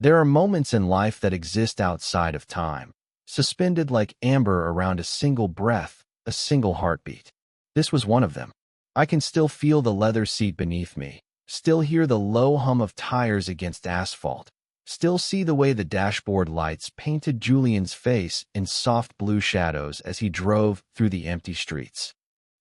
There are moments in life that exist outside of time, suspended like amber around a single breath, a single heartbeat. This was one of them. I can still feel the leather seat beneath me, still hear the low hum of tires against asphalt, still see the way the dashboard lights painted Julian's face in soft blue shadows as he drove through the empty streets.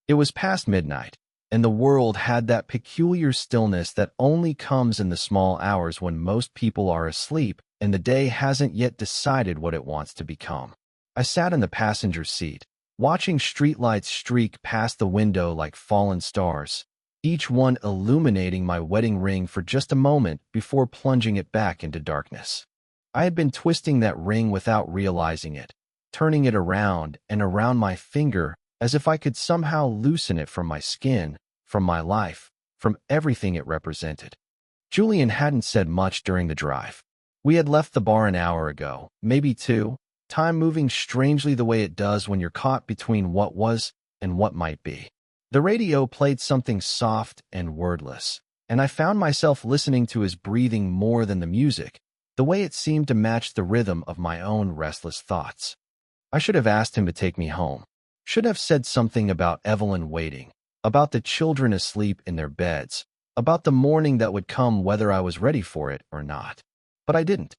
It was past midnight, and the world had that peculiar stillness that only comes in the small hours when most people are asleep and the day hasn't yet decided what it wants to become. I sat in the passenger seat, watching streetlights streak past the window like fallen stars, each one illuminating my wedding ring for just a moment before plunging it back into darkness. I had been twisting that ring without realizing it, turning it around and around my finger as if I could somehow loosen it from my skin, from my life, from everything it represented. Julian hadn't said much during the drive. We had left the bar an hour ago, maybe two, time moving strangely the way it does when you're caught between what was and what might be. The radio played something soft and wordless, and I found myself listening to his breathing more than the music, the way it seemed to match the rhythm of my own restless thoughts. I should have asked him to take me home. Should have said something about Evelyn waiting, about the children asleep in their beds, about the morning that would come whether I was ready for it or not. But I didn't.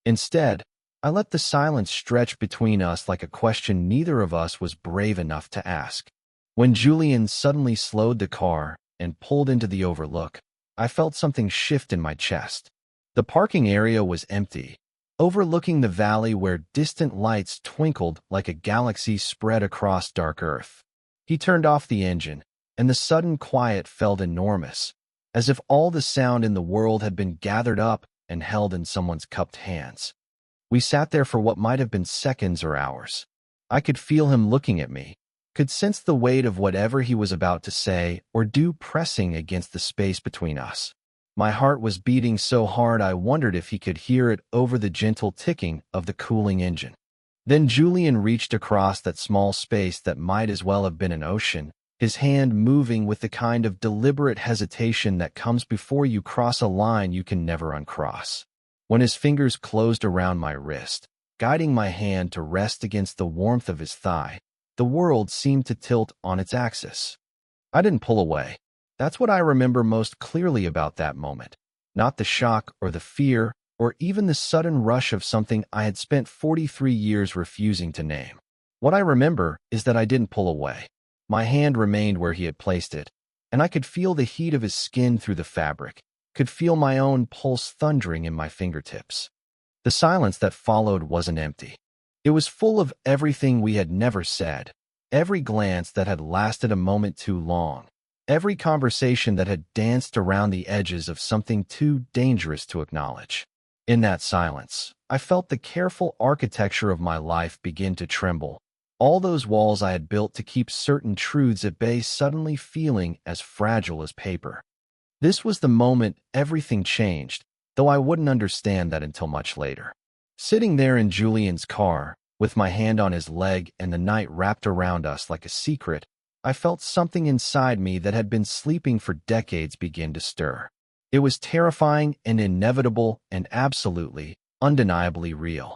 Instead, I let the silence stretch between us like a question neither of us was brave enough to ask. When Julian suddenly slowed the car and pulled into the overlook, I felt something shift in my chest. The parking area was empty, overlooking the valley where distant lights twinkled like a galaxy spread across dark earth. He turned off the engine, and the sudden quiet felt enormous, as if all the sound in the world had been gathered up and held in someone's cupped hands. We sat there for what might have been seconds or hours. I could feel him looking at me, could sense the weight of whatever he was about to say or do pressing against the space between us. My heart was beating so hard I wondered if he could hear it over the gentle ticking of the cooling engine. Then Julian reached across that small space that might as well have been an ocean, his hand moving with the kind of deliberate hesitation that comes before you cross a line you can never uncross. When his fingers closed around my wrist, guiding my hand to rest against the warmth of his thigh, the world seemed to tilt on its axis. I didn't pull away. That's what I remember most clearly about that moment. Not the shock or the fear or even the sudden rush of something I had spent 43 years refusing to name. What I remember is that I didn't pull away. My hand remained where he had placed it, and I could feel the heat of his skin through the fabric, could feel my own pulse thundering in my fingertips. The silence that followed wasn't empty. It was full of everything we had never said, every glance that had lasted a moment too long, every conversation that had danced around the edges of something too dangerous to acknowledge. In that silence, I felt the careful architecture of my life begin to tremble, all those walls I had built to keep certain truths at bay suddenly feeling as fragile as paper. This was the moment everything changed, though I wouldn't understand that until much later. Sitting there in Julian's car, with my hand on his leg and the night wrapped around us like a secret, I felt something inside me that had been sleeping for decades begin to stir. It was terrifying and inevitable and absolutely, undeniably real.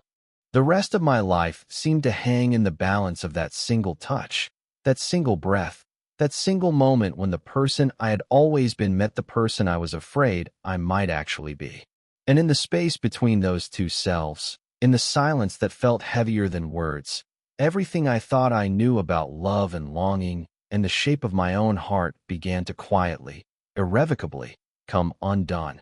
The rest of my life seemed to hang in the balance of that single touch, that single breath, that single moment when the person I had always been met the person I was afraid I might actually be. And in the space between those two selves, in the silence that felt heavier than words, everything I thought I knew about love and longing and the shape of my own heart began to quietly, irrevocably, come undone.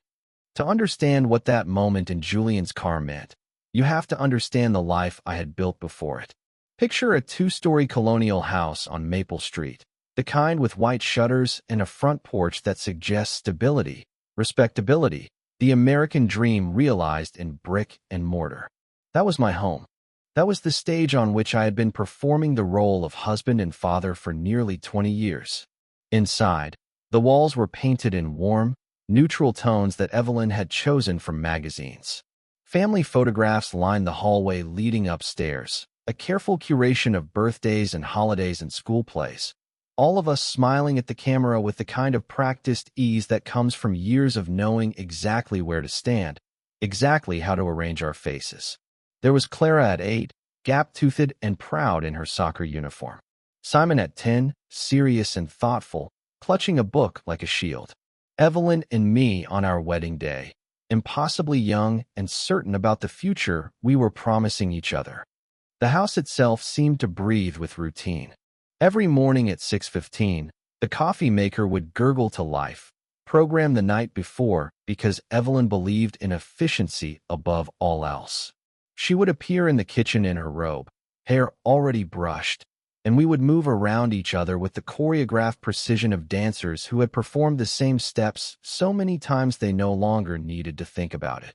To understand what that moment in Julian's car meant, you have to understand the life I had built before it. Picture a two-story colonial house on Maple Street, the kind with white shutters and a front porch that suggests stability, respectability, the American dream realized in brick and mortar. That was my home. That was the stage on which I had been performing the role of husband and father for nearly 20 years. Inside, the walls were painted in warm, neutral tones that Evelyn had chosen from magazines. Family photographs lined the hallway leading upstairs, a careful curation of birthdays and holidays and school plays, all of us smiling at the camera with the kind of practiced ease that comes from years of knowing exactly where to stand, exactly how to arrange our faces. There was Clara at 8, gap-toothed and proud in her soccer uniform. Simon at 10, serious and thoughtful, clutching a book like a shield. Evelyn and me on our wedding day, impossibly young and certain about the future we were promising each other. The house itself seemed to breathe with routine. Every morning at 6:15, the coffee maker would gurgle to life, programmed the night before because Evelyn believed in efficiency above all else. She would appear in the kitchen in her robe, hair already brushed, and we would move around each other with the choreographed precision of dancers who had performed the same steps so many times they no longer needed to think about it.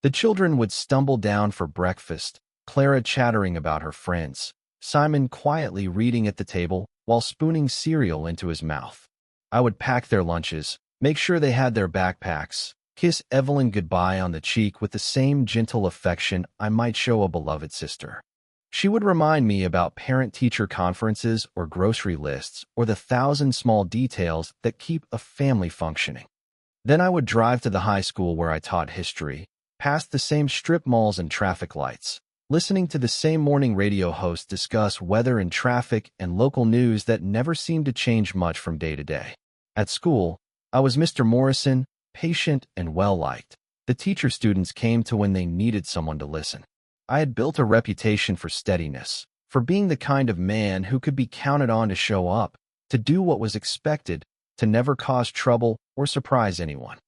The children would stumble down for breakfast, Clara chattering about her friends, Simon quietly reading at the table while spooning cereal into his mouth. I would pack their lunches, make sure they had their backpacks, kiss Evelyn goodbye on the cheek with the same gentle affection I might show a beloved sister. She would remind me about parent-teacher conferences or grocery lists or the 1,000 small details that keep a family functioning. Then I would drive to the high school where I taught history, past the same strip malls and traffic lights, listening to the same morning radio host discuss weather and traffic and local news that never seemed to change much from day to day. At school, I was Mr. Morrison, patient and well-liked. The teacher students came to when they needed someone to listen. I had built a reputation for steadiness, for being the kind of man who could be counted on to show up, to do what was expected, to never cause trouble or surprise anyone.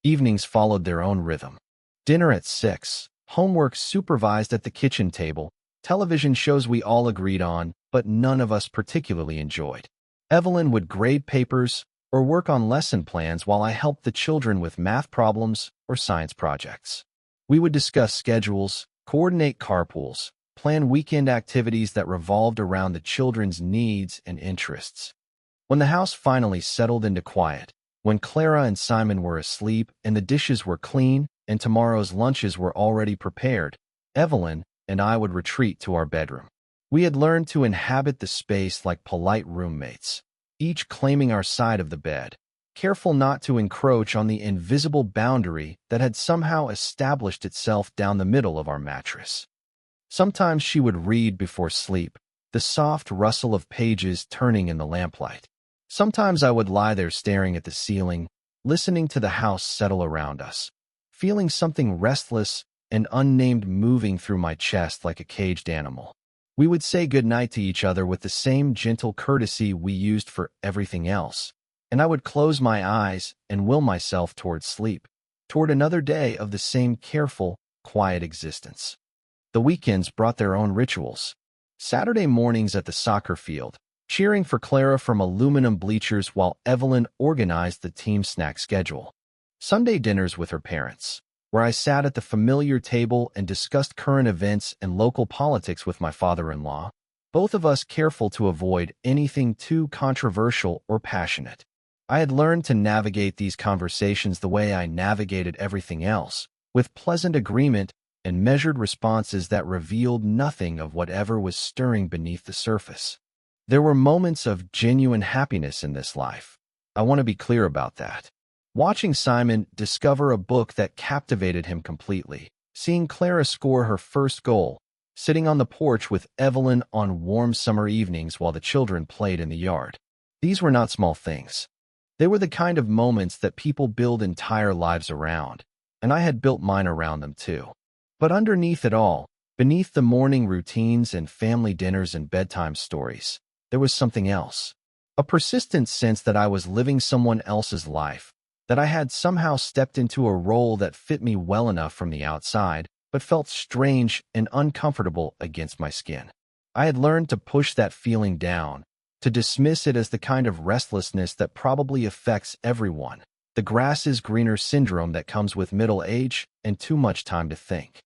Evenings followed their own rhythm. Dinner at 6, homework supervised at the kitchen table, television shows we all agreed on, but none of us particularly enjoyed. Evelyn would grade papers or work on lesson plans while I helped the children with math problems or science projects. We would discuss schedules, coordinate carpools, plan weekend activities that revolved around the children's needs and interests. When the house finally settled into quiet, when Clara and Simon were asleep and the dishes were clean and tomorrow's lunches were already prepared, Evelyn and I would retreat to our bedroom. We had learned to inhabit the space like polite roommates, each claiming our side of the bed, careful not to encroach on the invisible boundary that had somehow established itself down the middle of our mattress. Sometimes she would read before sleep, the soft rustle of pages turning in the lamplight. Sometimes I would lie there staring at the ceiling, listening to the house settle around us, feeling something restless and unnamed moving through my chest like a caged animal. We would say goodnight to each other with the same gentle courtesy we used for everything else, and I would close my eyes and will myself toward sleep, toward another day of the same careful, quiet existence. The weekends brought their own rituals. Saturday mornings at the soccer field, cheering for Clara from aluminum bleachers while Evelyn organized the team snack schedule. Sunday dinners with her parents, where I sat at the familiar table and discussed current events and local politics with my father-in-law, both of us careful to avoid anything too controversial or passionate. I had learned to navigate these conversations the way I navigated everything else, with pleasant agreement and measured responses that revealed nothing of whatever was stirring beneath the surface. There were moments of genuine happiness in this life. I want to be clear about that. Watching Simon discover a book that captivated him completely, seeing Clara score her first goal, sitting on the porch with Evelyn on warm summer evenings while the children played in the yard. These were not small things. They were the kind of moments that people build entire lives around, and I had built mine around them too. But underneath it all, beneath the morning routines and family dinners and bedtime stories, there was something else. A persistent sense that I was living someone else's life, that I had somehow stepped into a role that fit me well enough from the outside, but felt strange and uncomfortable against my skin. I had learned to push that feeling down, to dismiss it as the kind of restlessness that probably affects everyone, the grass is greener syndrome that comes with middle age and too much time to think.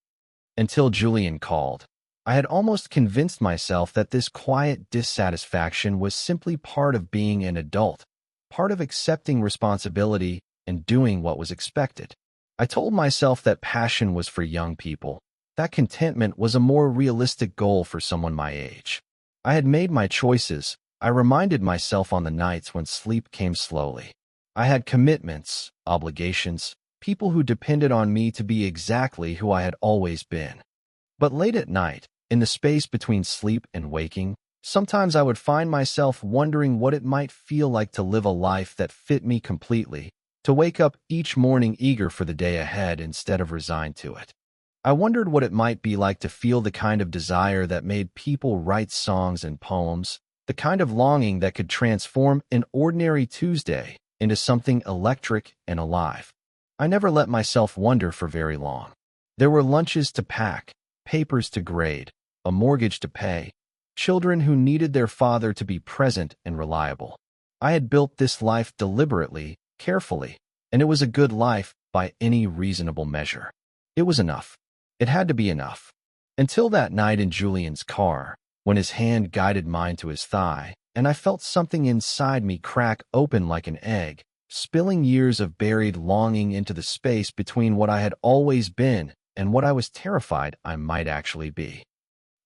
Until Julian called, I had almost convinced myself that this quiet dissatisfaction was simply part of being an adult, part of accepting responsibility and doing what was expected. I told myself that passion was for young people, that contentment was a more realistic goal for someone my age. I had made my choices, I reminded myself on the nights when sleep came slowly. I had commitments, obligations, people who depended on me to be exactly who I had always been. But late at night, in the space between sleep and waking, sometimes I would find myself wondering what it might feel like to live a life that fit me completely, to wake up each morning eager for the day ahead instead of resigned to it. I wondered what it might be like to feel the kind of desire that made people write songs and poems, the kind of longing that could transform an ordinary Tuesday into something electric and alive. I never let myself wonder for very long. There were lunches to pack, papers to grade, a mortgage to pay, children who needed their father to be present and reliable. I had built this life deliberately, carefully, and it was a good life by any reasonable measure. It was enough. It had to be enough. Until that night in Julian's car, when his hand guided mine to his thigh, and I felt something inside me crack open like an egg, spilling years of buried longing into the space between what I had always been and what I was terrified I might actually be.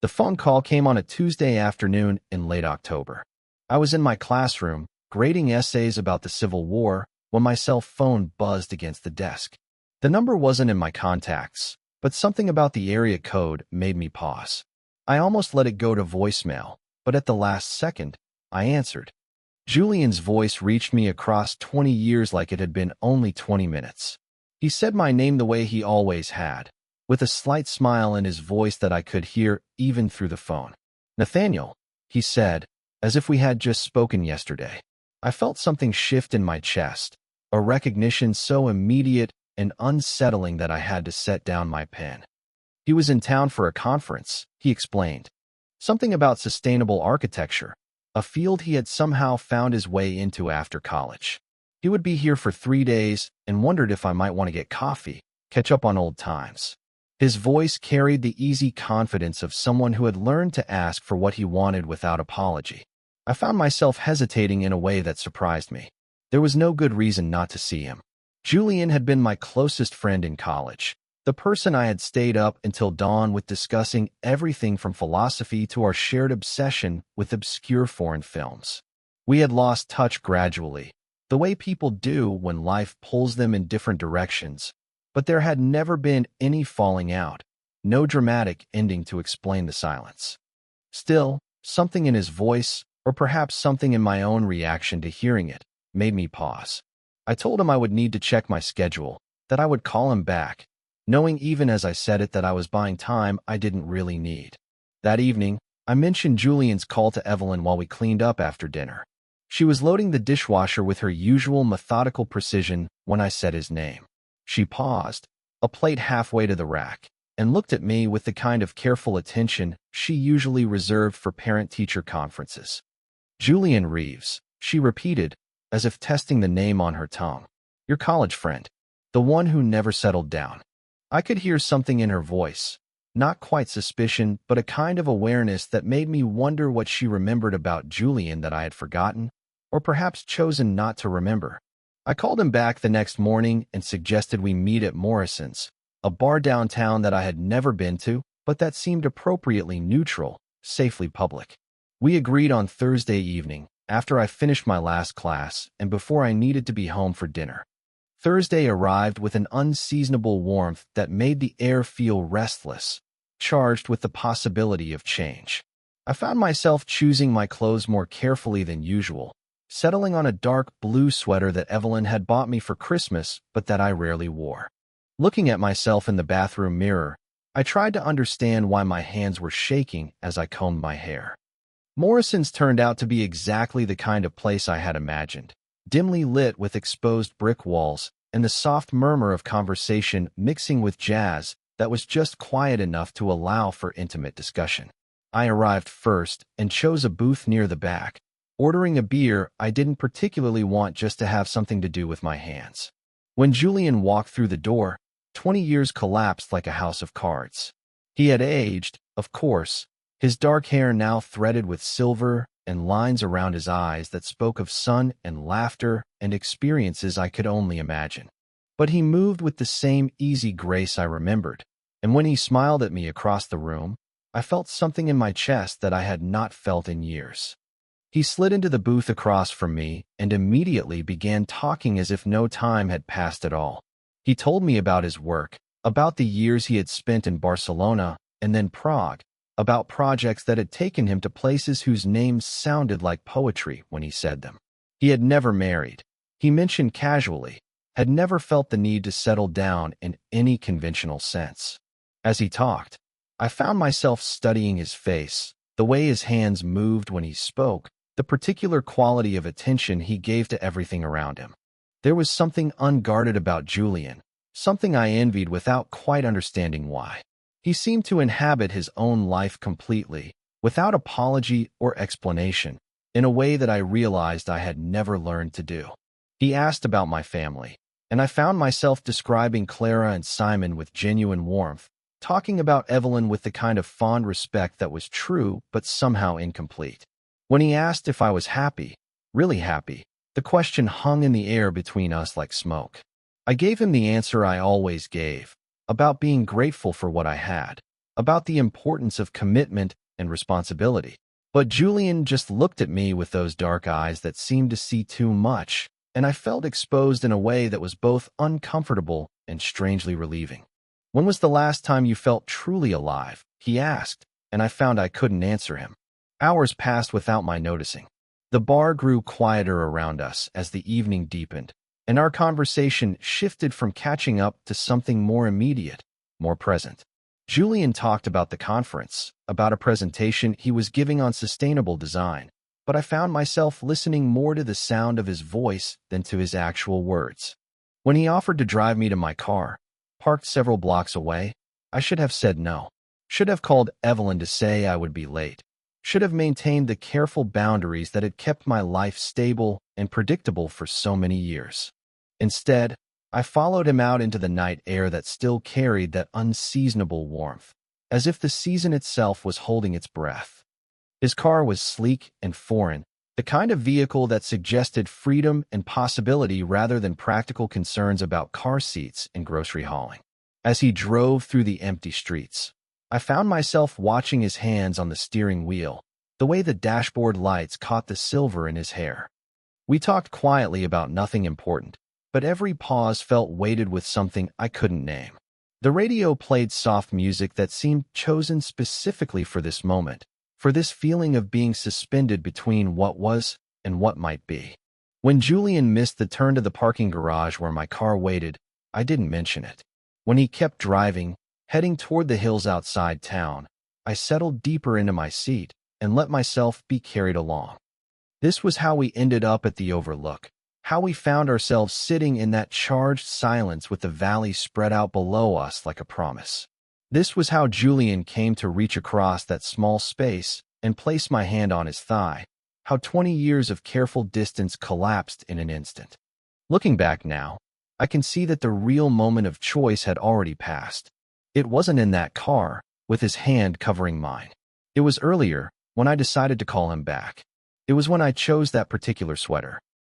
The phone call came on a Tuesday afternoon in late October. I was in my classroom, grading essays about the Civil War, when my cell phone buzzed against the desk. The number wasn't in my contacts, but something about the area code made me pause. I almost let it go to voicemail, but at the last second, I answered. Julian's voice reached me across 20 years like it had been only 20 minutes. He said my name the way he always had, with a slight smile in his voice that I could hear even through the phone. "Nathaniel," he said, as if we had just spoken yesterday. I felt something shift in my chest, a recognition so immediate and unsettling that I had to set down my pen. He was in town for a conference, he explained. Something about sustainable architecture, a field he had somehow found his way into after college. He would be here for 3 days and wondered if I might want to get coffee, catch up on old times. His voice carried the easy confidence of someone who had learned to ask for what he wanted without apology. I found myself hesitating in a way that surprised me. There was no good reason not to see him. Julian had been my closest friend in college, the person I had stayed up until dawn with discussing everything from philosophy to our shared obsession with obscure foreign films. We had lost touch gradually, the way people do when life pulls them in different directions, but there had never been any falling out, no dramatic ending to explain the silence. Still, something in his voice, or perhaps something in my own reaction to hearing it, made me pause. I told him I would need to check my schedule, that I would call him back, knowing even as I said it that I was buying time I didn't really need. That evening, I mentioned Julian's call to Evelyn while we cleaned up after dinner. She was loading the dishwasher with her usual methodical precision when I said his name. She paused, a plate halfway to the rack, and looked at me with the kind of careful attention she usually reserved for parent-teacher conferences. "Julian Reeves," she repeated, as if testing the name on her tongue. "Your college friend, the one who never settled down." I could hear something in her voice, not quite suspicion, but a kind of awareness that made me wonder what she remembered about Julian that I had forgotten, or perhaps chosen not to remember. I called him back the next morning and suggested we meet at Morrison's, a bar downtown that I had never been to, but that seemed appropriately neutral, safely public. We agreed on Thursday evening, after I finished my last class and before I needed to be home for dinner. Thursday arrived with an unseasonable warmth that made the air feel restless, charged with the possibility of change. I found myself choosing my clothes more carefully than usual, settling on a dark blue sweater that Evelyn had bought me for Christmas but that I rarely wore. Looking at myself in the bathroom mirror, I tried to understand why my hands were shaking as I combed my hair. Morrison's turned out to be exactly the kind of place I had imagined, dimly lit with exposed brick walls and the soft murmur of conversation mixing with jazz that was just quiet enough to allow for intimate discussion. I arrived first and chose a booth near the back, ordering a beer I didn't particularly want just to have something to do with my hands. When Julian walked through the door, 20 years collapsed like a house of cards. He had aged, of course, his dark hair now threaded with silver and lines around his eyes that spoke of sun and laughter and experiences I could only imagine. But he moved with the same easy grace I remembered, and when he smiled at me across the room, I felt something in my chest that I had not felt in years. He slid into the booth across from me and immediately began talking as if no time had passed at all. He told me about his work, about the years he had spent in Barcelona and then Prague, about projects that had taken him to places whose names sounded like poetry when he said them. He had never married. He mentioned casually, had never felt the need to settle down in any conventional sense. As he talked, I found myself studying his face, the way his hands moved when he spoke, the particular quality of attention he gave to everything around him. There was something unguarded about Julian, something I envied without quite understanding why. He seemed to inhabit his own life completely, without apology or explanation, in a way that I realized I had never learned to do. He asked about my family, and I found myself describing Clara and Simon with genuine warmth, talking about Evelyn with the kind of fond respect that was true but somehow incomplete. When he asked if I was happy, really happy, the question hung in the air between us like smoke. I gave him the answer I always gave, about being grateful for what I had, about the importance of commitment and responsibility. But Julian just looked at me with those dark eyes that seemed to see too much, and I felt exposed in a way that was both uncomfortable and strangely relieving. "When was the last time you felt truly alive?" he asked, and I found I couldn't answer him. Hours passed without my noticing. The bar grew quieter around us as the evening deepened, and our conversation shifted from catching up to something more immediate, more present. Julian talked about the conference, about a presentation he was giving on sustainable design, but I found myself listening more to the sound of his voice than to his actual words. When he offered to drive me to my car, parked several blocks away, I should have said no. Should have called Evelyn to say I would be late. Should have maintained the careful boundaries that had kept my life stable and predictable for so many years. Instead, I followed him out into the night air that still carried that unseasonable warmth, as if the season itself was holding its breath. His car was sleek and foreign, the kind of vehicle that suggested freedom and possibility rather than practical concerns about car seats and grocery hauling. As he drove through the empty streets, I found myself watching his hands on the steering wheel, the way the dashboard lights caught the silver in his hair. We talked quietly about nothing important, but every pause felt weighted with something I couldn't name. The radio played soft music that seemed chosen specifically for this moment, for this feeling of being suspended between what was and what might be. When Julian missed the turn to the parking garage where my car waited, I didn't mention it. When he kept driving, heading toward the hills outside town, I settled deeper into my seat and let myself be carried along. This was how we ended up at the Overlook, how we found ourselves sitting in that charged silence with the valley spread out below us like a promise. This was how Julian came to reach across that small space and place my hand on his thigh, how 20 years of careful distance collapsed in an instant. Looking back now, I can see that the real moment of choice had already passed. It wasn't in that car, with his hand covering mine. It was earlier, when I decided to call him back. It was when I chose that particular sweater.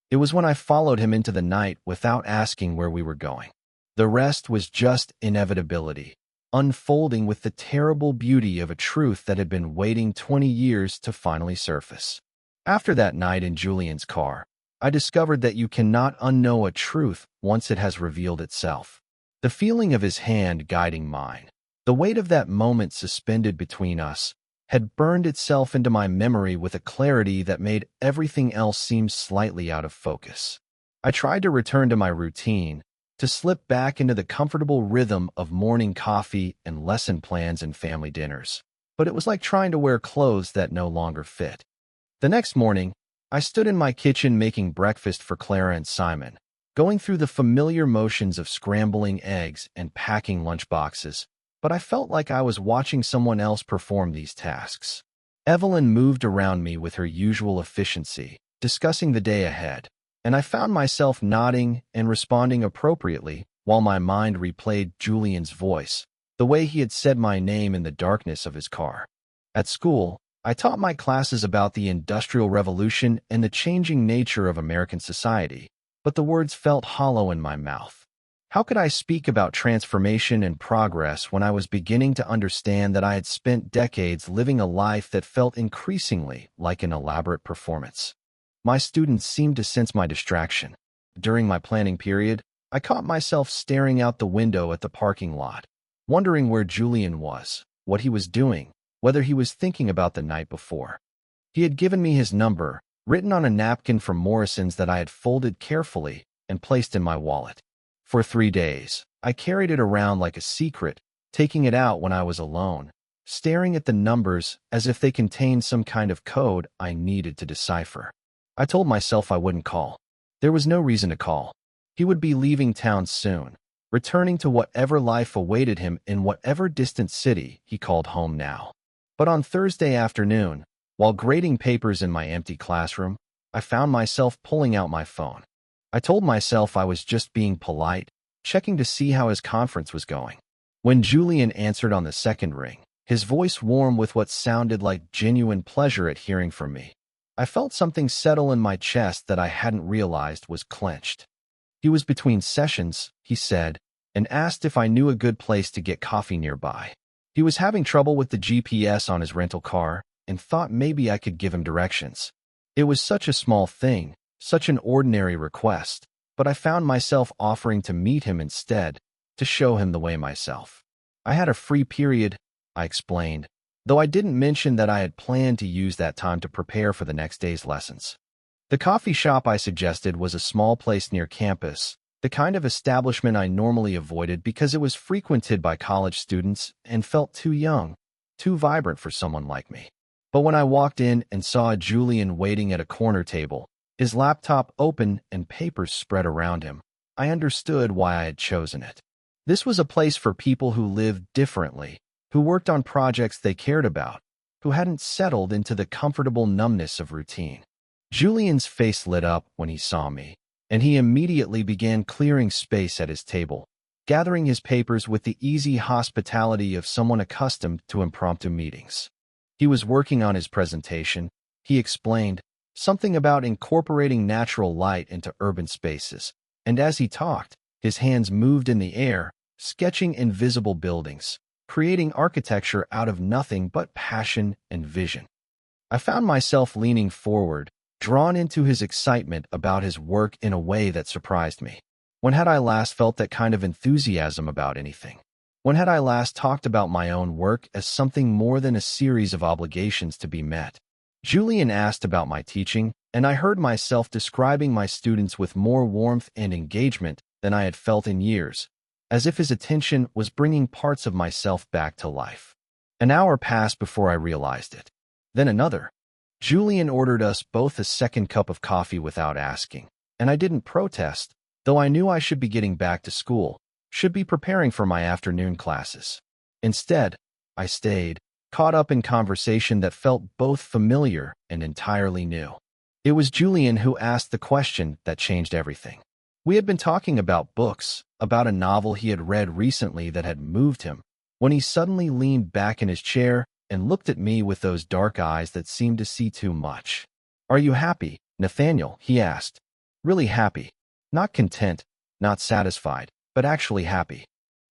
It was when I followed him into the night without asking where we were going. The rest was just inevitability, unfolding with the terrible beauty of a truth that had been waiting 20 years to finally surface. After that night in Julian's car, I discovered that you cannot unknow a truth once it has revealed itself. The feeling of his hand guiding mine, the weight of that moment suspended between us, had burned itself into my memory with a clarity that made everything else seem slightly out of focus. I tried to return to my routine, to slip back into the comfortable rhythm of morning coffee and lesson plans and family dinners, but it was like trying to wear clothes that no longer fit. The next morning, I stood in my kitchen making breakfast for Clara and Simon, going through the familiar motions of scrambling eggs and packing lunchboxes, but I felt like I was watching someone else perform these tasks. Evelyn moved around me with her usual efficiency, discussing the day ahead, and I found myself nodding and responding appropriately while my mind replayed Julian's voice, the way he had said my name in the darkness of his car. At school, I taught my classes about the Industrial Revolution and the changing nature of American society, but the words felt hollow in my mouth. How could I speak about transformation and progress when I was beginning to understand that I had spent decades living a life that felt increasingly like an elaborate performance? My students seemed to sense my distraction. During my planning period, I caught myself staring out the window at the parking lot, wondering where Julian was, what he was doing, whether he was thinking about the night before. He had given me his number, written on a napkin from Morrison's that I had folded carefully and placed in my wallet. For 3 days, I carried it around like a secret, taking it out when I was alone, staring at the numbers as if they contained some kind of code I needed to decipher. I told myself I wouldn't call. There was no reason to call. He would be leaving town soon, returning to whatever life awaited him in whatever distant city he called home now. But on Thursday afternoon, while grading papers in my empty classroom, I found myself pulling out my phone. I told myself I was just being polite, checking to see how his conference was going. When Julian answered on the second ring, his voice warm with what sounded like genuine pleasure at hearing from me, I felt something settle in my chest that I hadn't realized was clenched. He was between sessions, he said, and asked if I knew a good place to get coffee nearby. He was having trouble with the GPS on his rental car and thought maybe I could give him directions. It was such a small thing, such an ordinary request, but I found myself offering to meet him instead, to show him the way myself. I had a free period, I explained, though I didn't mention that I had planned to use that time to prepare for the next day's lessons. The coffee shop I suggested was a small place near campus, the kind of establishment I normally avoided because it was frequented by college students and felt too young, too vibrant for someone like me. But when I walked in and saw Julian waiting at a corner table, his laptop open and papers spread around him, I understood why I had chosen it. This was a place for people who lived differently, who worked on projects they cared about, who hadn't settled into the comfortable numbness of routine. Julian's face lit up when he saw me, and he immediately began clearing space at his table, gathering his papers with the easy hospitality of someone accustomed to impromptu meetings. He was working on his presentation, he explained, something about incorporating natural light into urban spaces, and as he talked, his hands moved in the air, sketching invisible buildings, creating architecture out of nothing but passion and vision. I found myself leaning forward, drawn into his excitement about his work in a way that surprised me. When had I last felt that kind of enthusiasm about anything? When had I last talked about my own work as something more than a series of obligations to be met? Julian asked about my teaching, and I heard myself describing my students with more warmth and engagement than I had felt in years, as if his attention was bringing parts of myself back to life. An hour passed before I realized it. Then another. Julian ordered us both a second cup of coffee without asking, and I didn't protest, though I knew I should be getting back to school, should be preparing for my afternoon classes. Instead, I stayed, caught up in conversation that felt both familiar and entirely new. It was Julian who asked the question that changed everything. We had been talking about books, about a novel he had read recently that had moved him, when he suddenly leaned back in his chair and looked at me with those dark eyes that seemed to see too much. "Are you happy, Nathaniel?" he asked. "Really happy. Not content, not satisfied, but actually happy."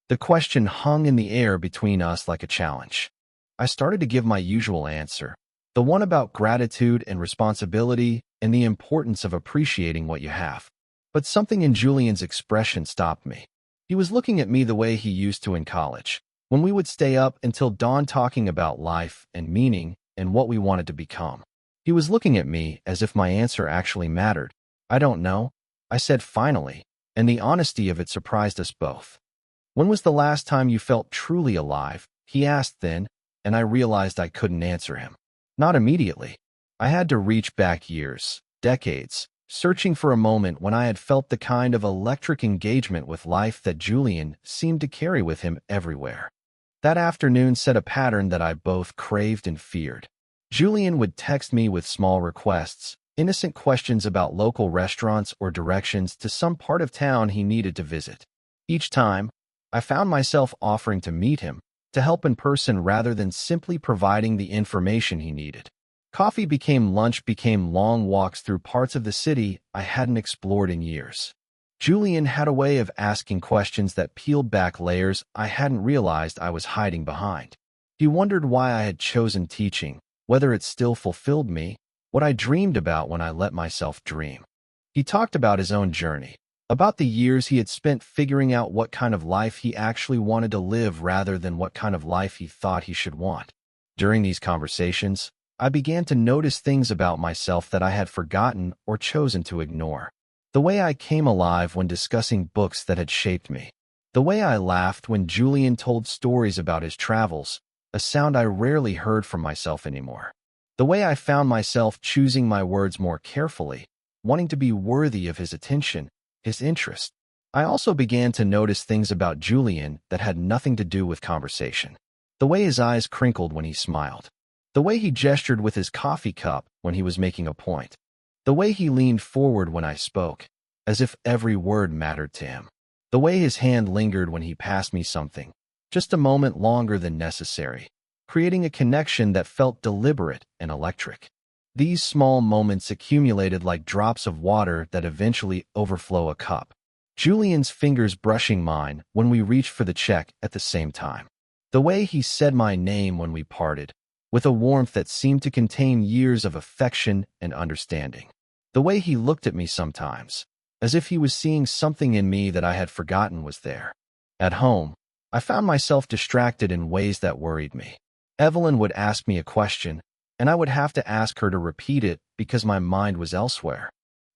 The question hung in the air between us like a challenge. I started to give my usual answer, the one about gratitude and responsibility and the importance of appreciating what you have. But something in Julian's expression stopped me. He was looking at me the way he used to in college, when we would stay up until dawn talking about life and meaning and what we wanted to become. He was looking at me as if my answer actually mattered. "I don't know," I said finally, and the honesty of it surprised us both. "When was the last time you felt truly alive?" he asked then, and I realized I couldn't answer him. Not immediately. I had to reach back years, decades, searching for a moment when I had felt the kind of electric engagement with life that Julian seemed to carry with him everywhere. That afternoon set a pattern that I both craved and feared. Julian would text me with small requests, innocent questions about local restaurants or directions to some part of town he needed to visit. Each time, I found myself offering to meet him, to help in person rather than simply providing the information he needed. Coffee became lunch, became long walks through parts of the city I hadn't explored in years. Julian had a way of asking questions that peeled back layers I hadn't realized I was hiding behind. He wondered why I had chosen teaching, whether it still fulfilled me, what I dreamed about when I let myself dream. He talked about his own journey, about the years he had spent figuring out what kind of life he actually wanted to live rather than what kind of life he thought he should want. During these conversations, I began to notice things about myself that I had forgotten or chosen to ignore. The way I came alive when discussing books that had shaped me. The way I laughed when Julian told stories about his travels, a sound I rarely heard from myself anymore. The way I found myself choosing my words more carefully, wanting to be worthy of his attention, his interest. I also began to notice things about Julian that had nothing to do with conversation. The way his eyes crinkled when he smiled. The way he gestured with his coffee cup when he was making a point. The way he leaned forward when I spoke, as if every word mattered to him. The way his hand lingered when he passed me something, just a moment longer than necessary, creating a connection that felt deliberate and electric. These small moments accumulated like drops of water that eventually overflow a cup. Julian's fingers brushing mine when we reached for the check at the same time. The way he said my name when we parted, with a warmth that seemed to contain years of affection and understanding. The way he looked at me sometimes, as if he was seeing something in me that I had forgotten was there. At home, I found myself distracted in ways that worried me. Evelyn would ask me a question, and I would have to ask her to repeat it because my mind was elsewhere.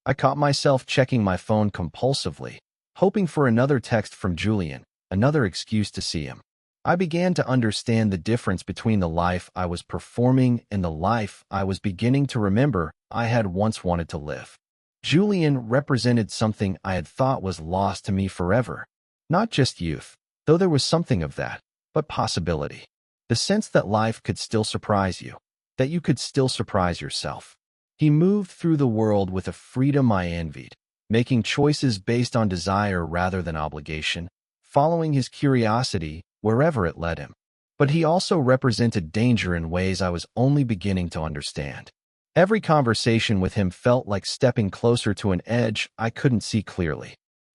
I caught myself checking my phone compulsively, hoping for another text from Julian, another excuse to see him. I began to understand the difference between the life I was performing and the life I was beginning to remember I had once wanted to live. Julian represented something I had thought was lost to me forever. Not just youth, though there was something of that, but possibility. The sense that life could still surprise you, that you could still surprise yourself. He moved through the world with a freedom I envied, making choices based on desire rather than obligation, following his curiosity wherever it led him. But he also represented danger in ways I was only beginning to understand. Every conversation with him felt like stepping closer to an edge I couldn't see clearly.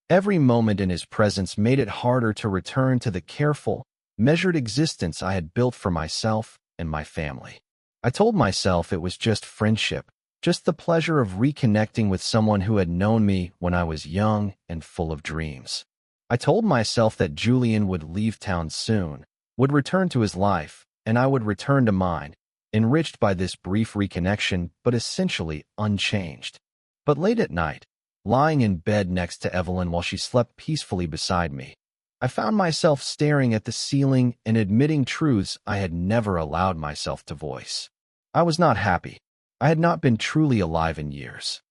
Every moment in his presence made it harder to return to the careful, measured existence I had built for myself and my family. I told myself it was just friendship, just the pleasure of reconnecting with someone who had known me when I was young and full of dreams. I told myself that Julian would leave town soon, would return to his life, and I would return to mine, enriched by this brief reconnection, but essentially unchanged. But late at night, lying in bed next to Evelyn while she slept peacefully beside me, I found myself staring at the ceiling and admitting truths I had never allowed myself to voice. I was not happy. I had not been truly alive in years.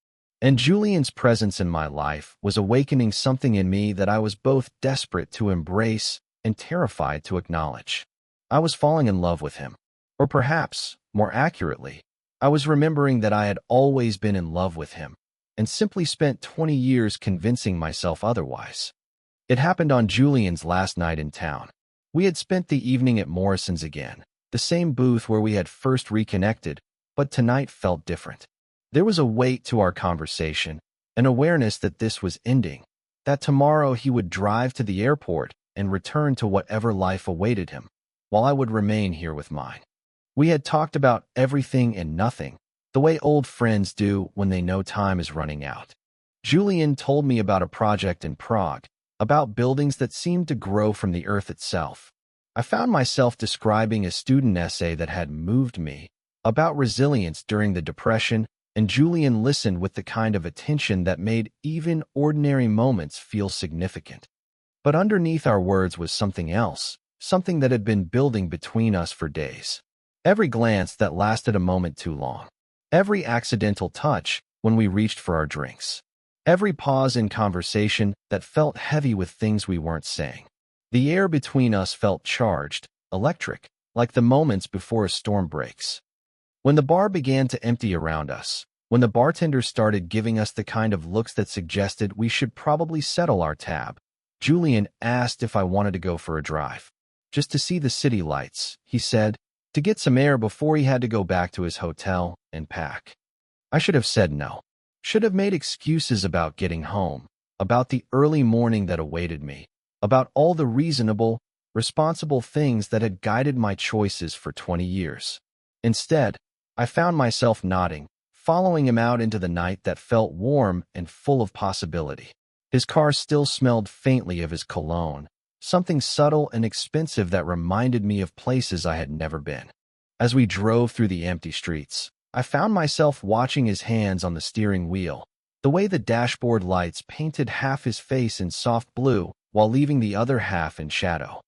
And Julian's presence in my life was awakening something in me that I was both desperate to embrace and terrified to acknowledge. I was falling in love with him. Or perhaps, more accurately, I was remembering that I had always been in love with him, and simply spent 20 years convincing myself otherwise. It happened on Julian's last night in town. We had spent the evening at Morrison's again, the same booth where we had first reconnected, but tonight felt different. There was a weight to our conversation, an awareness that this was ending, that tomorrow he would drive to the airport and return to whatever life awaited him, while I would remain here with mine. We had talked about everything and nothing, the way old friends do when they know time is running out. Julian told me about a project in Prague, about buildings that seemed to grow from the earth itself. I found myself describing a student essay that had moved me, about resilience during the Depression, and Julian listened with the kind of attention that made even ordinary moments feel significant. But underneath our words was something else, something that had been building between us for days. Every glance that lasted a moment too long. Every accidental touch when we reached for our drinks. Every pause in conversation that felt heavy with things we weren't saying. The air between us felt charged, electric, like the moments before a storm breaks. When the bar began to empty around us, when the bartender started giving us the kind of looks that suggested we should probably settle our tab, Julian asked if I wanted to go for a drive. Just to see the city lights, he said, to get some air before he had to go back to his hotel and pack. I should have said no. Should have made excuses about getting home, about the early morning that awaited me, about all the reasonable, responsible things that had guided my choices for 20 years. Instead, I found myself nodding, following him out into the night that felt warm and full of possibility. His car still smelled faintly of his cologne, something subtle and expensive that reminded me of places I had never been. As we drove through the empty streets, I found myself watching his hands on the steering wheel, the way the dashboard lights painted half his face in soft blue while leaving the other half in shadow.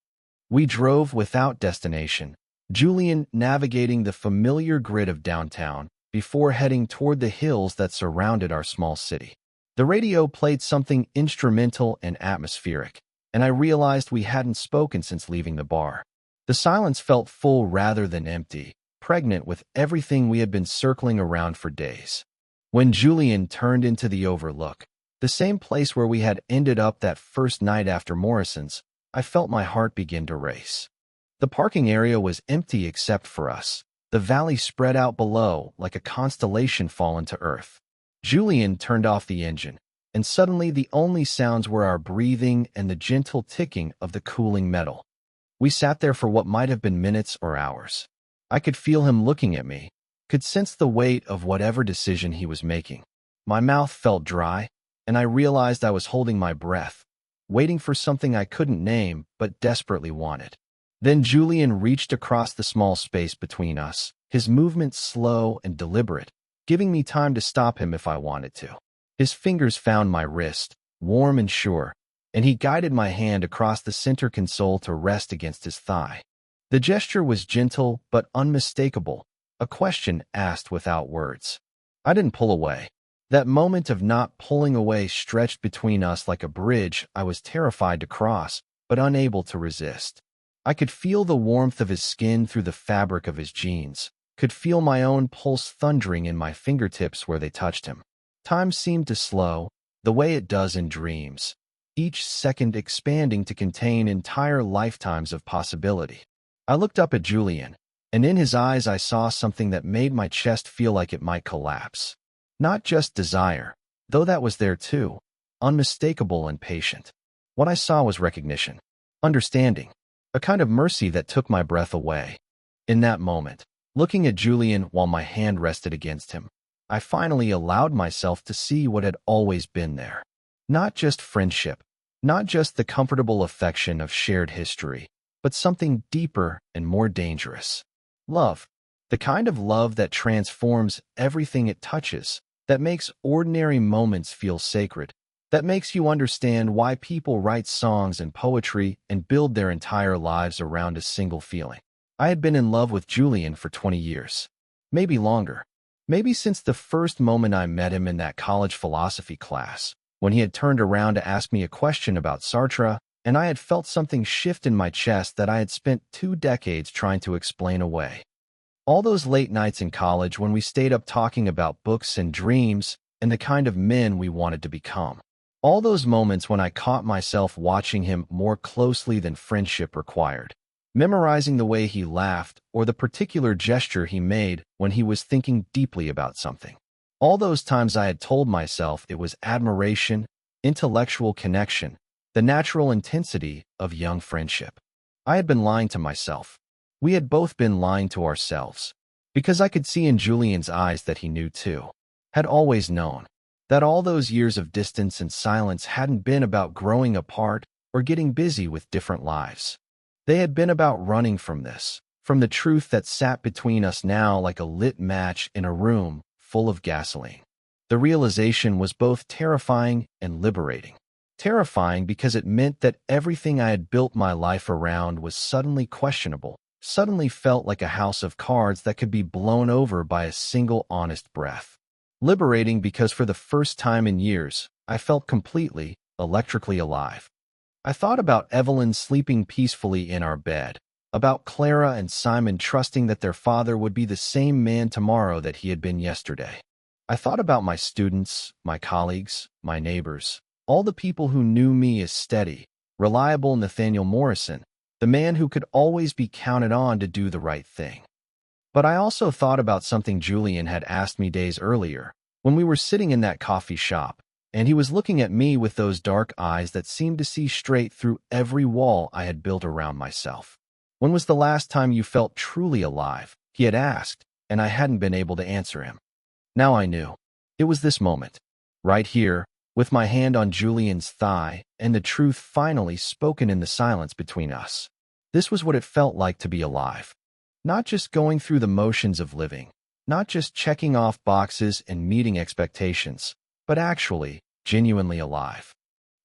We drove without destination, Julian navigating the familiar grid of downtown before heading toward the hills that surrounded our small city. The radio played something instrumental and atmospheric, and I realized we hadn't spoken since leaving the bar. The silence felt full rather than empty, pregnant with everything we had been circling around for days. When Julian turned into the Overlook, the same place where we had ended up that first night after Morrison's, I felt my heart begin to race. The parking area was empty except for us. The valley spread out below like a constellation fallen to earth. Julian turned off the engine, and suddenly the only sounds were our breathing and the gentle ticking of the cooling metal. We sat there for what might have been minutes or hours. I could feel him looking at me, could sense the weight of whatever decision he was making. My mouth felt dry, and I realized I was holding my breath, waiting for something I couldn't name but desperately wanted. Then Julian reached across the small space between us, his movements slow and deliberate, giving me time to stop him if I wanted to. His fingers found my wrist, warm and sure, and he guided my hand across the center console to rest against his thigh. The gesture was gentle but unmistakable, a question asked without words. I didn't pull away. That moment of not pulling away stretched between us like a bridge I was terrified to cross, but unable to resist. I could feel the warmth of his skin through the fabric of his jeans, could feel my own pulse thundering in my fingertips where they touched him. Time seemed to slow, the way it does in dreams, each second expanding to contain entire lifetimes of possibility. I looked up at Julian, and in his eyes I saw something that made my chest feel like it might collapse. Not just desire, though that was there too, unmistakable and patient. What I saw was recognition, understanding, a kind of mercy that took my breath away. In that moment, looking at Julian while my hand rested against him, I finally allowed myself to see what had always been there. Not just friendship, not just the comfortable affection of shared history, but something deeper and more dangerous. Love. The kind of love that transforms everything it touches, that makes ordinary moments feel sacred, that makes you understand why people write songs and poetry and build their entire lives around a single feeling. I had been in love with Julian for 20 years, maybe longer, maybe since the first moment I met him in that college philosophy class, when he had turned around to ask me a question about Sartre, and I had felt something shift in my chest that I had spent 2 decades trying to explain away. All those late nights in college when we stayed up talking about books and dreams and the kind of men we wanted to become. All those moments when I caught myself watching him more closely than friendship required, memorizing the way he laughed or the particular gesture he made when he was thinking deeply about something. All those times I had told myself it was admiration, intellectual connection, the natural intensity of young friendship. I had been lying to myself. We had both been lying to ourselves, because I could see in Julian's eyes that he knew too, had always known, that all those years of distance and silence hadn't been about growing apart or getting busy with different lives. They had been about running from this, from the truth that sat between us now like a lit match in a room full of gasoline. The realization was both terrifying and liberating. Terrifying because it meant that everything I had built my life around was suddenly questionable, suddenly felt like a house of cards that could be blown over by a single honest breath. Liberating because for the first time in years, I felt completely, electrically alive. I thought about Evelyn sleeping peacefully in our bed, about Clara and Simon trusting that their father would be the same man tomorrow that he had been yesterday. I thought about my students, my colleagues, my neighbors, all the people who knew me as steady, reliable Nathaniel Morrison, the man who could always be counted on to do the right thing. But I also thought about something Julian had asked me days earlier, when we were sitting in that coffee shop, and he was looking at me with those dark eyes that seemed to see straight through every wall I had built around myself. When was the last time you felt truly alive? He had asked, and I hadn't been able to answer him. Now I knew. It was this moment, right here, with my hand on Julian's thigh and the truth finally spoken in the silence between us. This was what it felt like to be alive. Not just going through the motions of living, not just checking off boxes and meeting expectations, but actually, genuinely alive.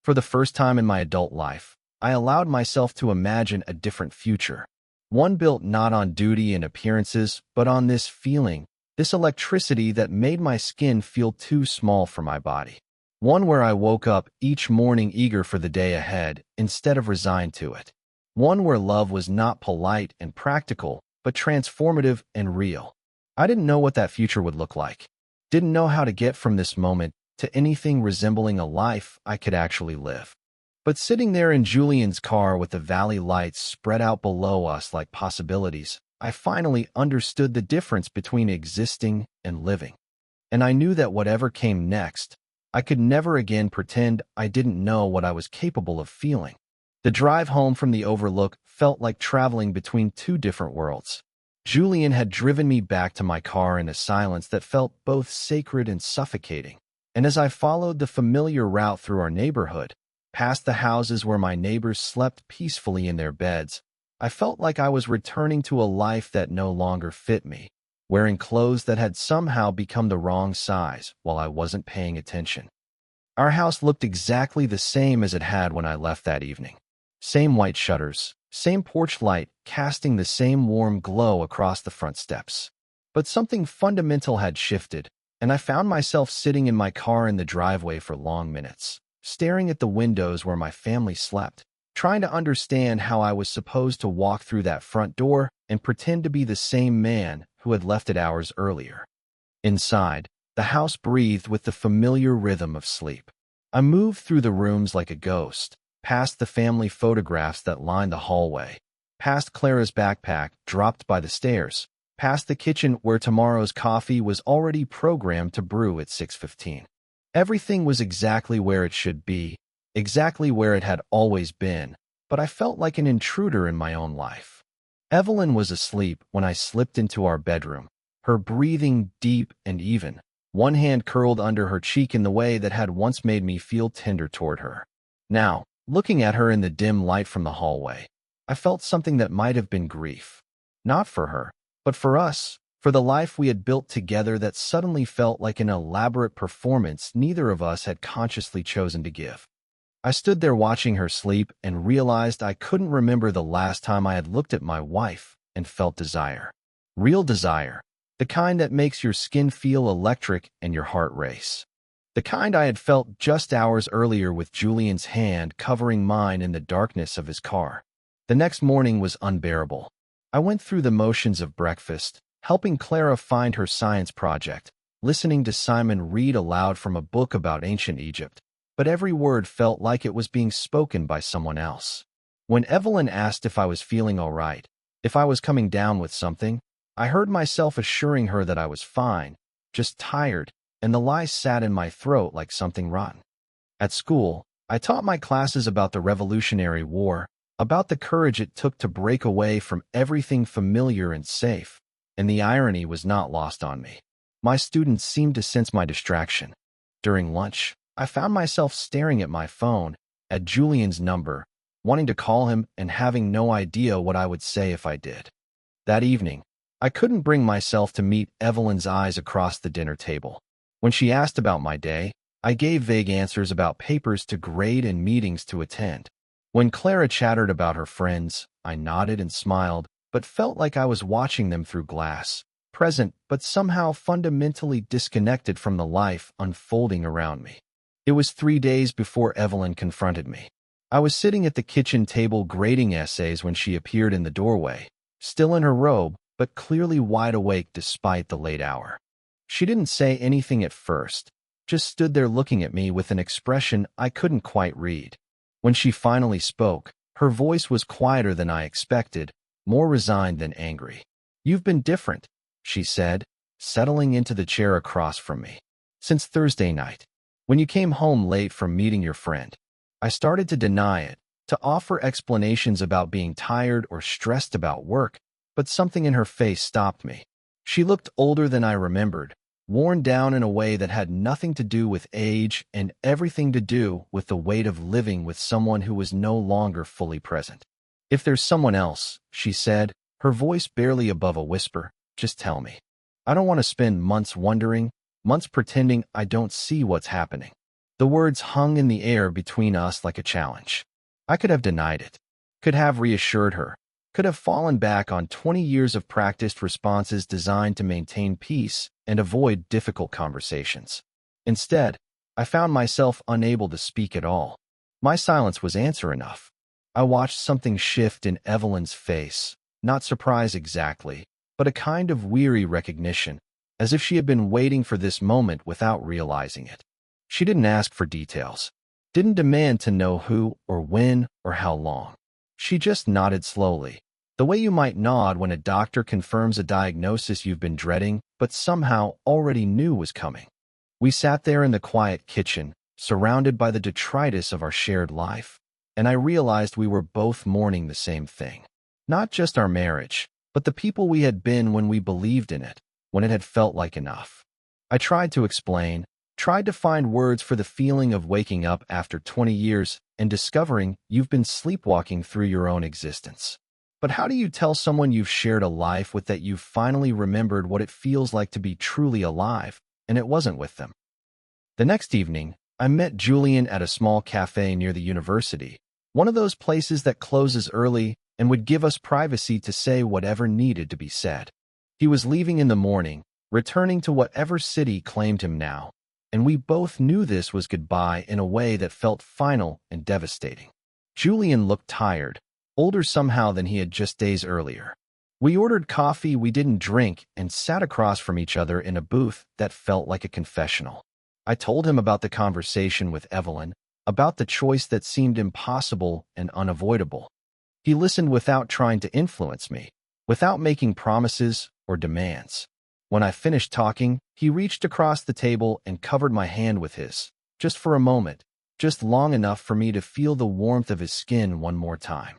For the first time in my adult life, I allowed myself to imagine a different future. One built not on duty and appearances, but on this feeling, this electricity that made my skin feel too small for my body. One where I woke up each morning eager for the day ahead instead of resigned to it. One where love was not polite and practical, but transformative and real. I didn't know what that future would look like. Didn't know how to get from this moment to anything resembling a life I could actually live. But sitting there in Julian's car with the valley lights spread out below us like possibilities, I finally understood the difference between existing and living. And I knew that whatever came next, I could never again pretend I didn't know what I was capable of feeling. The drive home from the overlook felt like traveling between two different worlds. Julian had driven me back to my car in a silence that felt both sacred and suffocating. And as I followed the familiar route through our neighborhood, past the houses where my neighbors slept peacefully in their beds, I felt like I was returning to a life that no longer fit me, wearing clothes that had somehow become the wrong size while I wasn't paying attention. Our house looked exactly the same as it had when I left that evening. Same white shutters, same porch light casting the same warm glow across the front steps. But something fundamental had shifted, and I found myself sitting in my car in the driveway for long minutes, staring at the windows where my family slept, trying to understand how I was supposed to walk through that front door and pretend to be the same man who had left it hours earlier. Inside, the house breathed with the familiar rhythm of sleep. I moved through the rooms like a ghost, past the family photographs that lined the hallway, past Clara's backpack dropped by the stairs, past the kitchen where tomorrow's coffee was already programmed to brew at 6:15. Everything was exactly where it should be, exactly where it had always been, but I felt like an intruder in my own life. Evelyn was asleep when I slipped into our bedroom, her breathing deep and even, one hand curled under her cheek in the way that had once made me feel tender toward her. Now, looking at her in the dim light from the hallway, I felt something that might have been grief. Not for her, but for us, for the life we had built together that suddenly felt like an elaborate performance neither of us had consciously chosen to give. I stood there watching her sleep and realized I couldn't remember the last time I had looked at my wife and felt desire. Real desire. The kind that makes your skin feel electric and your heart race. The kind I had felt just hours earlier with Julian's hand covering mine in the darkness of his car. The next morning was unbearable. I went through the motions of breakfast, helping Clara find her science project, listening to Simon read aloud from a book about ancient Egypt, but every word felt like it was being spoken by someone else. When Evelyn asked if I was feeling all right, if I was coming down with something, I heard myself assuring her that I was fine, just tired, and the lie sat in my throat like something rotten. At school, I taught my classes about the Revolutionary War, about the courage it took to break away from everything familiar and safe, and the irony was not lost on me. My students seemed to sense my distraction. During lunch, I found myself staring at my phone, at Julian's number, wanting to call him and having no idea what I would say if I did. That evening, I couldn't bring myself to meet Evelyn's eyes across the dinner table. When she asked about my day, I gave vague answers about papers to grade and meetings to attend. When Clara chattered about her friends, I nodded and smiled, but felt like I was watching them through glass, present but somehow fundamentally disconnected from the life unfolding around me. It was 3 days before Evelyn confronted me. I was sitting at the kitchen table grading essays when she appeared in the doorway, still in her robe, but clearly wide awake despite the late hour. She didn't say anything at first, just stood there looking at me with an expression I couldn't quite read. When she finally spoke, her voice was quieter than I expected, more resigned than angry. "You've been different," she said, settling into the chair across from me. "Since Thursday night, when you came home late from meeting your friend." I started to deny it, to offer explanations about being tired or stressed about work, but something in her face stopped me. She looked older than I remembered, worn down in a way that had nothing to do with age and everything to do with the weight of living with someone who was no longer fully present. "If there's someone else," she said, her voice barely above a whisper, "just tell me. I don't want to spend months wondering, months pretending I don't see what's happening." The words hung in the air between us like a challenge. I could have denied it, could have reassured her, could have fallen back on 20 years of practiced responses designed to maintain peace and avoid difficult conversations. Instead, I found myself unable to speak at all. My silence was answer enough. I watched something shift in Evelyn's face, not surprise exactly, but a kind of weary recognition, as if she had been waiting for this moment without realizing it. She didn't ask for details, didn't demand to know who or when or how long. She just nodded slowly, the way you might nod when a doctor confirms a diagnosis you've been dreading but somehow already knew was coming. We sat there in the quiet kitchen, surrounded by the detritus of our shared life, and I realized we were both mourning the same thing. Not just our marriage, but the people we had been when we believed in it, when it had felt like enough. I tried to explain, tried to find words for the feeling of waking up after 20 years and discovering you've been sleepwalking through your own existence. But how do you tell someone you've shared a life with that you've finally remembered what it feels like to be truly alive, and it wasn't with them? The next evening, I met Julian at a small cafe near the university, one of those places that closes early and would give us privacy to say whatever needed to be said. He was leaving in the morning, returning to whatever city claimed him now, and we both knew this was goodbye in a way that felt final and devastating. Julian looked tired, older somehow than he had just days earlier. We ordered coffee we didn't drink and sat across from each other in a booth that felt like a confessional. I told him about the conversation with Evelyn, about the choice that seemed impossible and unavoidable. He listened without trying to influence me, without making promises or demands. When I finished talking, he reached across the table and covered my hand with his, just for a moment, just long enough for me to feel the warmth of his skin one more time.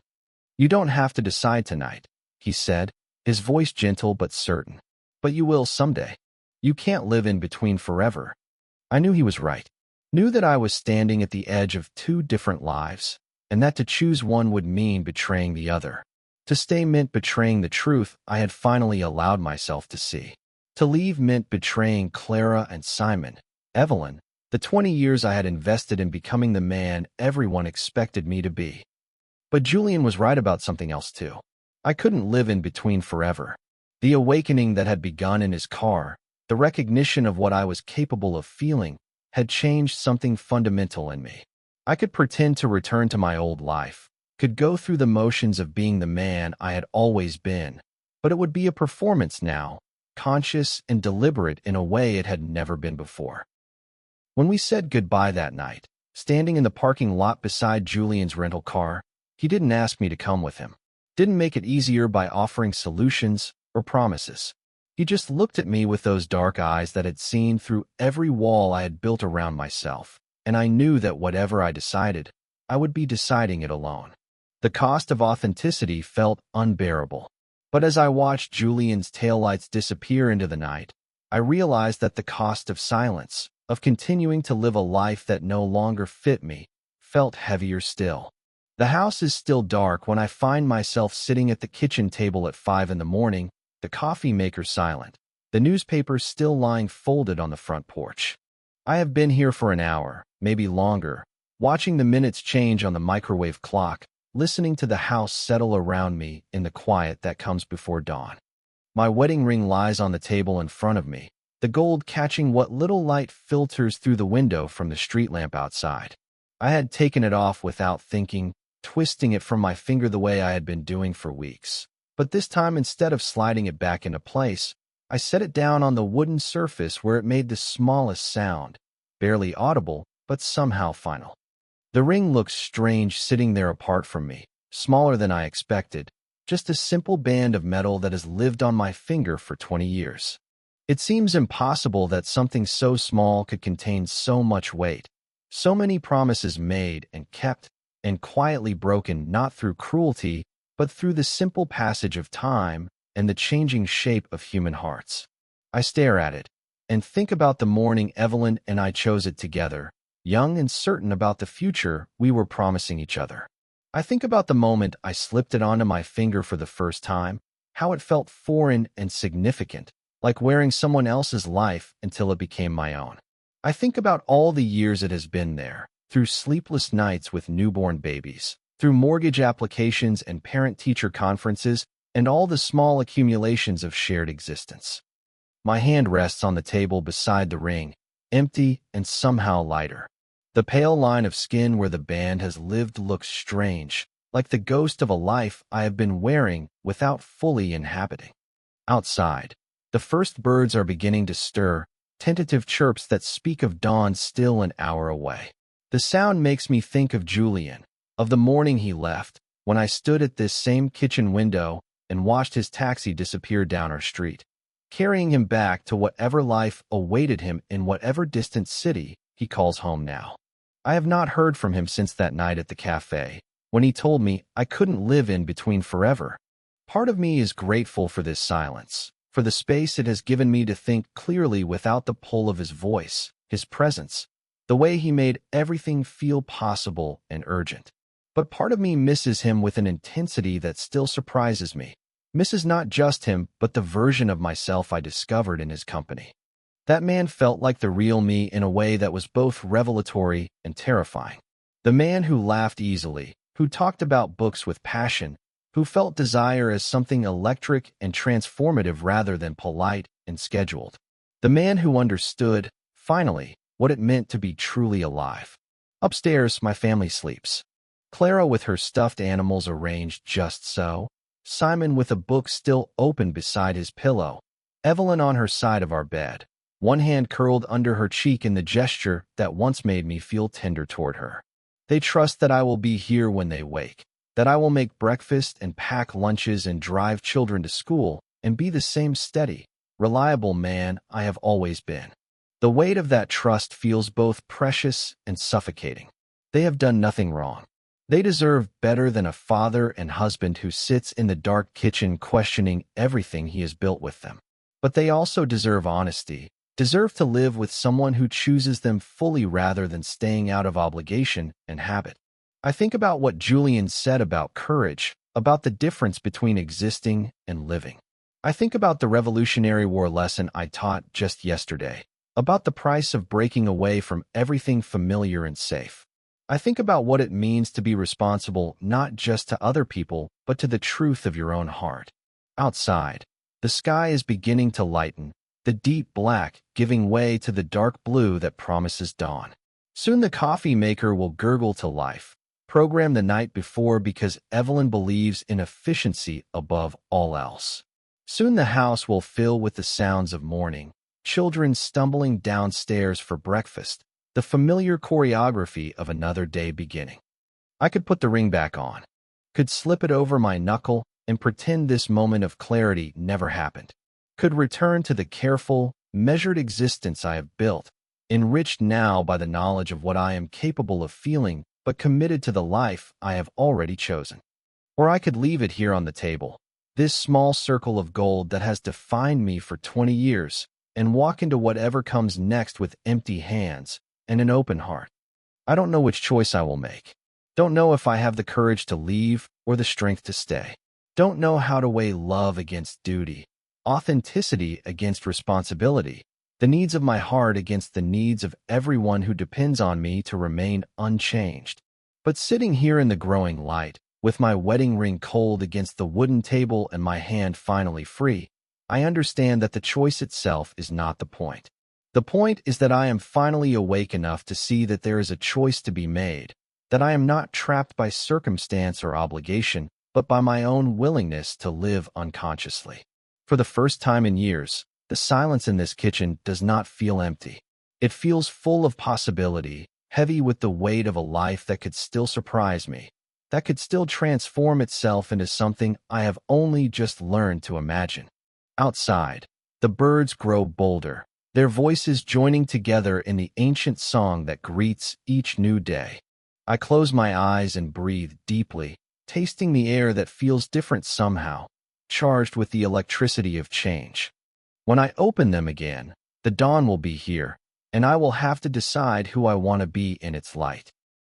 "You don't have to decide tonight," he said, his voice gentle but certain. "But you will someday. You can't live in between forever." I knew he was right, knew that I was standing at the edge of two different lives, and that to choose one would mean betraying the other. To stay meant betraying the truth I had finally allowed myself to see. To leave meant betraying Clara and Simon, Evelyn, the 20 years I had invested in becoming the man everyone expected me to be. But Julian was right about something else too. I couldn't live in between forever. The awakening that had begun in his car, the recognition of what I was capable of feeling, had changed something fundamental in me. I could pretend to return to my old life, could go through the motions of being the man I had always been, but it would be a performance now, conscious and deliberate in a way it had never been before. When we said goodbye that night, standing in the parking lot beside Julian's rental car, he didn't ask me to come with him, didn't make it easier by offering solutions or promises. He just looked at me with those dark eyes that had seen through every wall I had built around myself, and I knew that whatever I decided, I would be deciding it alone. The cost of authenticity felt unbearable. But as I watched Julian's taillights disappear into the night, I realized that the cost of silence, of continuing to live a life that no longer fit me, felt heavier still. The house is still dark when I find myself sitting at the kitchen table at 5 in the morning, the coffee maker silent, the newspaper still lying folded on the front porch. I have been here for an hour, maybe longer, watching the minutes change on the microwave clock, listening to the house settle around me in the quiet that comes before dawn. My wedding ring lies on the table in front of me, the gold catching what little light filters through the window from the street lamp outside. I had taken it off without thinking, twisting it from my finger the way I had been doing for weeks. But this time, instead of sliding it back into place, I set it down on the wooden surface where it made the smallest sound, barely audible, but somehow final. The ring looks strange sitting there apart from me, smaller than I expected, just a simple band of metal that has lived on my finger for 20 years. It seems impossible that something so small could contain so much weight, so many promises made and kept, and quietly broken not through cruelty, but through the simple passage of time and the changing shape of human hearts. I stare at it, and think about the morning Evelyn and I chose it together, young and certain about the future we were promising each other. I think about the moment I slipped it onto my finger for the first time, how it felt foreign and significant, like wearing someone else's life until it became my own. I think about all the years it has been there, through sleepless nights with newborn babies, through mortgage applications and parent-teacher conferences, and all the small accumulations of shared existence. My hand rests on the table beside the ring, empty and somehow lighter. The pale line of skin where the band has lived looks strange, like the ghost of a life I have been wearing without fully inhabiting. Outside, the first birds are beginning to stir, tentative chirps that speak of dawn still an hour away. The sound makes me think of Julian, of the morning he left, when I stood at this same kitchen window and watched his taxi disappear down our street, carrying him back to whatever life awaited him in whatever distant city he calls home now. I have not heard from him since that night at the cafe, when he told me I couldn't live in between forever. Part of me is grateful for this silence, for the space it has given me to think clearly without the pull of his voice, his presence, the way he made everything feel possible and urgent. But part of me misses him with an intensity that still surprises me. Misses not just him, but the version of myself I discovered in his company. That man felt like the real me in a way that was both revelatory and terrifying. The man who laughed easily, who talked about books with passion, who felt desire as something electric and transformative rather than polite and scheduled. The man who understood, finally, what it meant to be truly alive. Upstairs, my family sleeps. Clara with her stuffed animals arranged just so, Simon with a book still open beside his pillow, Evelyn on her side of our bed, one hand curled under her cheek in the gesture that once made me feel tender toward her. They trust that I will be here when they wake, that I will make breakfast and pack lunches and drive children to school and be the same steady, reliable man I have always been. The weight of that trust feels both precious and suffocating. They have done nothing wrong. They deserve better than a father and husband who sits in the dark kitchen questioning everything he has built with them. But they also deserve honesty, deserve to live with someone who chooses them fully rather than staying out of obligation and habit. I think about what Julian said about courage, about the difference between existing and living. I think about the Revolutionary War lesson I taught just yesterday, about the price of breaking away from everything familiar and safe. I think about what it means to be responsible not just to other people, but to the truth of your own heart. Outside, the sky is beginning to lighten, the deep black giving way to the dark blue that promises dawn. Soon the coffee maker will gurgle to life, programmed the night before because Evelyn believes in efficiency above all else. Soon the house will fill with the sounds of morning, children stumbling downstairs for breakfast, the familiar choreography of another day beginning. I could put the ring back on, could slip it over my knuckle and pretend this moment of clarity never happened, could return to the careful, measured existence I have built, enriched now by the knowledge of what I am capable of feeling, but committed to the life I have already chosen. Or I could leave it here on the table, this small circle of gold that has defined me for 20 years, and walk into whatever comes next with empty hands and an open heart. I don't know which choice I will make. Don't know if I have the courage to leave or the strength to stay. Don't know how to weigh love against duty, authenticity against responsibility, the needs of my heart against the needs of everyone who depends on me to remain unchanged. But sitting here in the growing light, with my wedding ring cold against the wooden table and my hand finally free, I understand that the choice itself is not the point. The point is that I am finally awake enough to see that there is a choice to be made, that I am not trapped by circumstance or obligation, but by my own willingness to live unconsciously. For the first time in years, the silence in this kitchen does not feel empty. It feels full of possibility, heavy with the weight of a life that could still surprise me, that could still transform itself into something I have only just learned to imagine. Outside, the birds grow bolder, their voices joining together in the ancient song that greets each new day. I close my eyes and breathe deeply, tasting the air that feels different somehow, charged with the electricity of change. When I open them again, The dawn will be here, and I will have to decide who I want to be in its light.